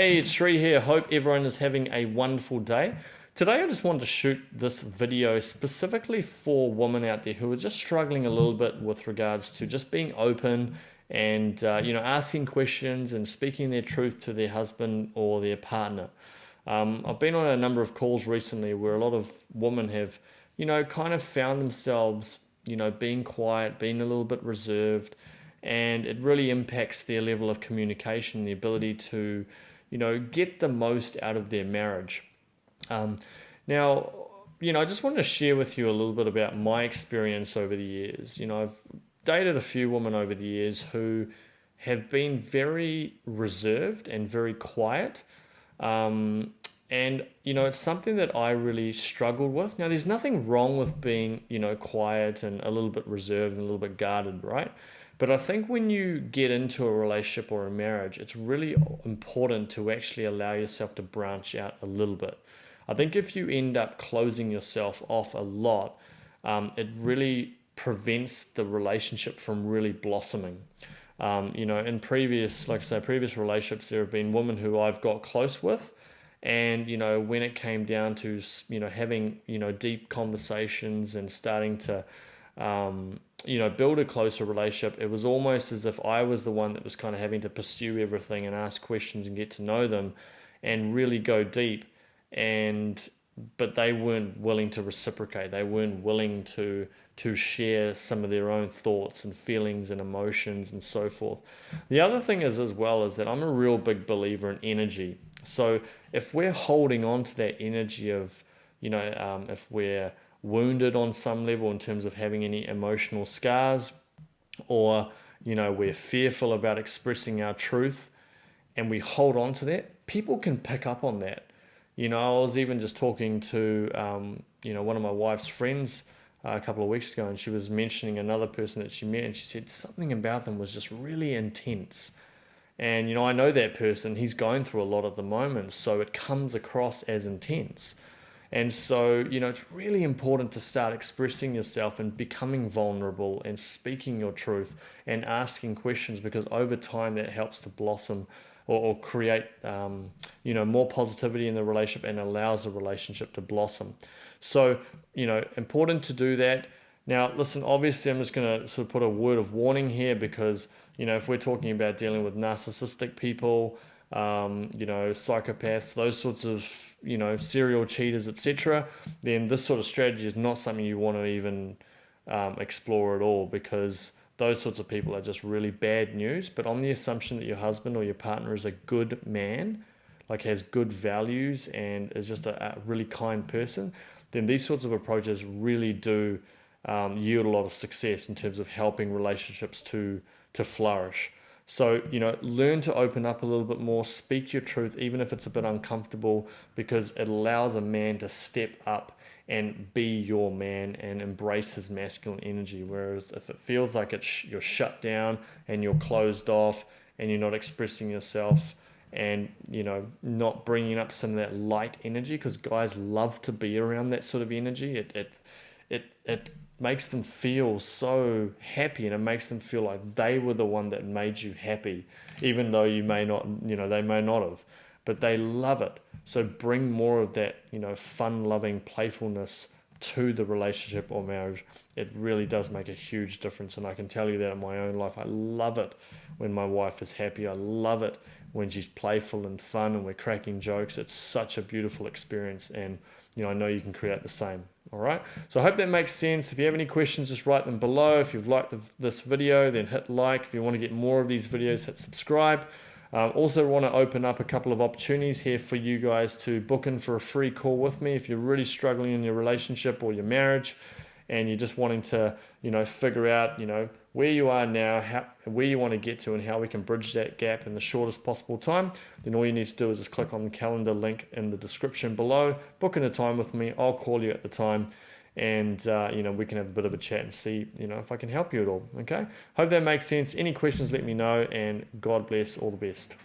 Hey, it's Sri here. Hope everyone is having a wonderful day. Today I just wanted to shoot this video specifically for women out there who are just struggling a little bit with regards to just being open and asking questions and speaking their truth to their husband or their partner. I've been on a number of calls recently where a lot of women have, kind of found themselves, being quiet, being a little bit reserved, and it really impacts their level of communication, the ability to, get the most out of their marriage. Um, now, I just wanted to share with you a little bit about my experience over the years. I've dated a few women over the years who have been very reserved and very quiet. And it's something that I really struggled with. Now, there's nothing wrong with being, quiet and a little bit reserved and a little bit guarded, right? But I think when you get into a relationship or a marriage, it's really important to actually allow yourself to branch out a little bit. I think if you end up closing yourself off a lot, it really prevents the relationship from really blossoming. In previous, like I say, previous relationships, there have been women who I've got close with, and when it came down to having deep conversations and starting to build a closer relationship, it was almost as if I was the one that was kind of having to pursue everything and ask questions and get to know them and really go deep. But they weren't willing to reciprocate. They weren't willing to share some of their own thoughts and feelings and emotions and so forth. The other thing is as well is that I'm a real big believer in energy. So if we're holding on to that energy of, if we're wounded on some level in terms of having any emotional scars, or we're fearful about expressing our truth and we hold on to that, people can pick up on that. I was even just talking to one of my wife's friends a couple of weeks ago, and she was mentioning another person that she met, and she said something about them was just really intense. And I know that person, he's going through a lot at the moment, so it comes across as intense. And so, it's really important to start expressing yourself and becoming vulnerable and speaking your truth and asking questions, because over time that helps to blossom or create, more positivity in the relationship and allows the relationship to blossom. So, important to do that. Now, listen, obviously I'm just going to sort of put a word of warning here, because, if we're talking about dealing with narcissistic people, psychopaths, those sorts of, serial cheaters, etc., then this sort of strategy is not something you want to even explore at all, because those sorts of people are just really bad news. But on the assumption that your husband or your partner is a good man, like has good values and is just a really kind person, then these sorts of approaches really do yield a lot of success in terms of helping relationships to flourish. So, learn to open up a little bit more, speak your truth, even if it's a bit uncomfortable, because it allows a man to step up and be your man and embrace his masculine energy. Whereas if it feels like you're shut down and you're closed off and you're not expressing yourself and, not bringing up some of that light energy, because guys love to be around that sort of energy. It makes them feel so happy, and it makes them feel like they were the one that made you happy, even though you may not, they may not have, but they love it. So bring more of that, fun-loving playfulness to the relationship or marriage. It really does make a huge difference, and I can tell you that in my own life. I love it when my wife is happy. I love it when she's playful and fun and we're cracking jokes. It's such a beautiful experience, and I know you can create the same. All right, so I hope that makes sense. If you have any questions, just write them below. If you've liked this video, then hit like. If you want to get more of these videos, hit subscribe. Also want to open up a couple of opportunities here for you guys to book in for a free call with me if you're really struggling in your relationship or your marriage, and you're just wanting to figure out where you are now, where you want to get to, and how we can bridge that gap in the shortest possible time. Then all you need to do is just click on the calendar link in the description below, book in a time with me. I'll call you at the time, and we can have a bit of a chat and see if I can help you at all. Okay, hope that makes sense. Any questions, let me know, and God bless. All the best.